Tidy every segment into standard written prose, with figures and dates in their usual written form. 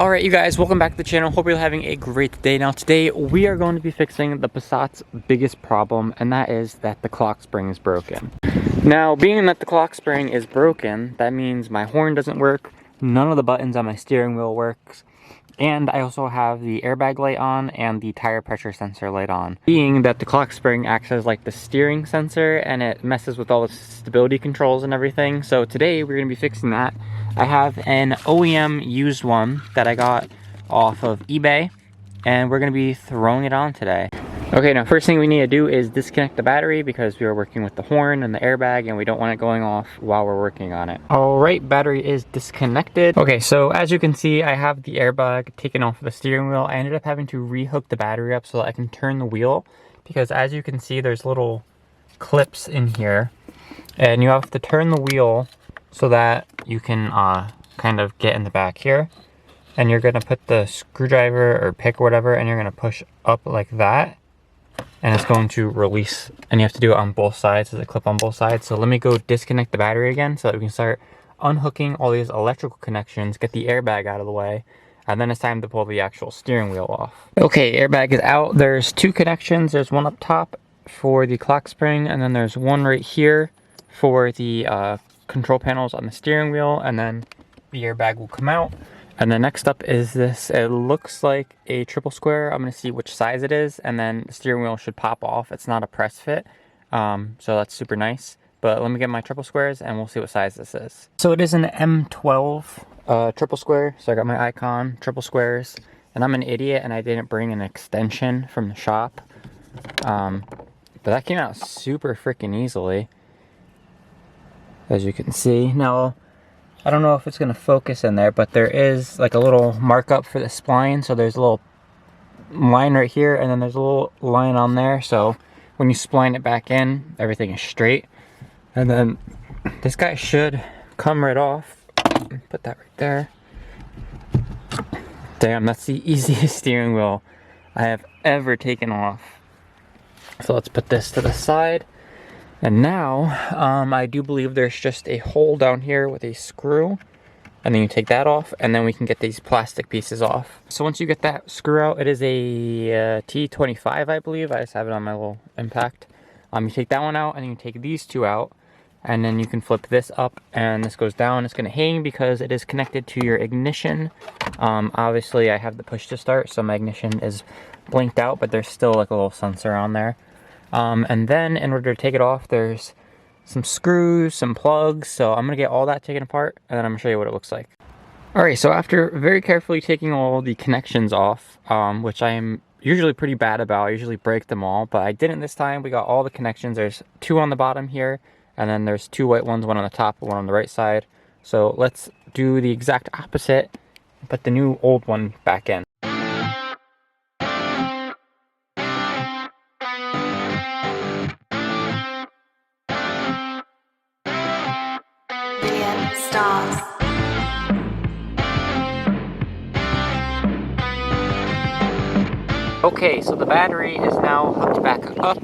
Alright you guys, welcome back to the channel. Hope you're having a great day. Now today we are going to be fixing the Passat's biggest problem, and that is that the clock spring is broken. Now being that the clock spring is broken, that means my horn doesn't work, none of the buttons on my steering wheel works, and I also have the airbag light on and the tire pressure sensor light on. Being that the clock spring acts as like the steering sensor and it messes with all the stability controls and everything. So today we're going to be fixing that. I have an OEM used one that I got off of eBay, and we're going to be throwing it on today. Okay, now first thing we need to do is disconnect the battery because we are working with the horn and the airbag and we don't want it going off while we're working on it. Alright, battery is disconnected. Okay, so as you can see, I have the airbag taken off of the steering wheel. I ended up having to rehook the battery up so that I can turn the wheel, because as you can see, there's little clips in here and you have to turn the wheel so that you can kind of get in the back here. And you're going to put the screwdriver or pick or whatever, and you're going to push up like that. And it's going to release, and you have to do it on both sides. There's a clip on both sides. So let me go disconnect the battery again so that we can start unhooking all these electrical connections, get the airbag out of the way, and then it's time to pull the actual steering wheel off. Okay, airbag is out. There's two connections. There's one up top for the clock spring, and then there's one right here for the control panels on the steering wheel, and then the airbag will come out. And then next up is this. It looks like a triple square. I'm going to see which size it is, and then the steering wheel should pop off. It's not a press fit, so that's super nice. But let me get my triple squares and we'll see what size this is. So it is an M12 triple square. So I got my icon, triple squares, and I'm an idiot and I didn't bring an extension from the shop. But that came out super freaking easily, as you can see. Now, I don't know if it's going to focus in there, but there is like a little markup for the spline. So there's a little line right here, and then there's a little line on there. So when you spline it back in, everything is straight. And then this guy should come right off. Put that right there. Damn, that's the easiest steering wheel I have ever taken off. So let's put this to the side. And now, I do believe there's just a hole down here with a screw, and then you take that off, and then we can get these plastic pieces off. So once you get that screw out, it is a T25, I believe. I just have it on my little impact. You take that one out, and then you take these two out, and then you can flip this up, and this goes down. It's gonna hang because it is connected to your ignition. Obviously, I have the push to start, so my ignition is blinked out, but there's still like a little sensor on there. And then in order to take it off, there's some screws, some plugs. So I'm going to get all that taken apart, and then I'm going to show you what it looks like. Alright, so after very carefully taking all the connections off, which I am usually pretty bad about, I usually break them all, but I didn't this time. We got all the connections. There's two on the bottom here, and then there's two white ones, one on the top, one on the right side. So let's do the exact opposite, put the new old one back in. Stars. Okay, so the battery is now hooked back up.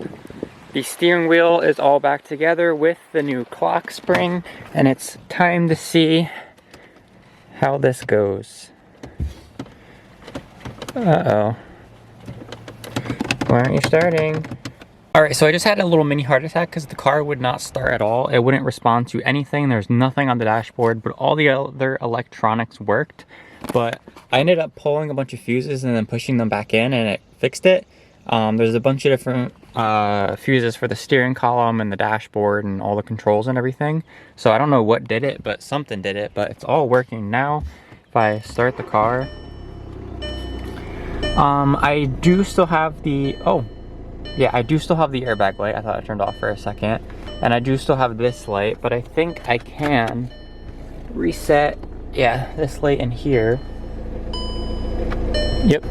The steering wheel is all back together with the new clock spring, and it's time to see how this goes. Uh-oh. Why aren't you starting? Alright, so I just had a little mini heart attack because the car would not start at all. It wouldn't respond to anything. There's nothing on the dashboard, but all the other electronics worked. But I ended up pulling a bunch of fuses and then pushing them back in, and it fixed it. There's a bunch of different fuses for the steering column and the dashboard and all the controls and everything. So I don't know what did it, but something did it. But it's all working now. If I start the car, I do still have the... Yeah, I do still have the airbag light. I thought I turned off for a second. And I do still have this light, but I think I can reset, yeah, this light in here. Yep.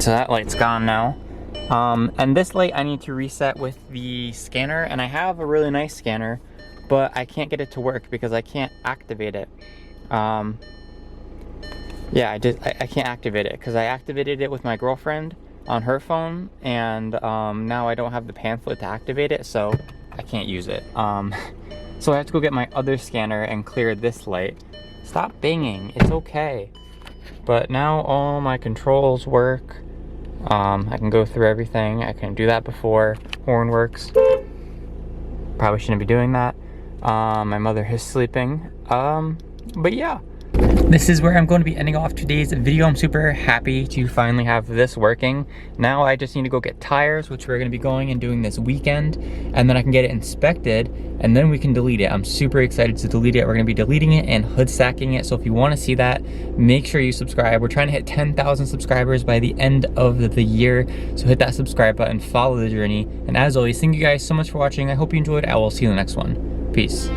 So that light's gone now. And this light I need to reset with the scanner, and I have a really nice scanner, but I can't get it to work because I can't activate it. Yeah, I can't activate it because I activated it with my girlfriend on her phone, and now I don't have the pamphlet to activate it, so I can't use it. So I have to go get my other scanner and clear this light. Stop banging, it's okay. But now all my controls work. I can go through everything. I couldn't do that before. Horn works. Probably shouldn't be doing that. My mother is sleeping. But yeah. This is where I'm going to be ending off today's video. I'm super happy to finally have this working. Now I just need to go get tires, which we're going to be going and doing this weekend, and then I can get it inspected, and then we can delete it. I'm super excited to delete it. We're going to be deleting it and hood stacking it, so if you want to see that, make sure you subscribe. We're trying to hit 10,000 subscribers by the end of the year, so hit that subscribe button, follow the journey, and as always, thank you guys so much for watching. I hope you enjoyed. I will see you in the next one. Peace.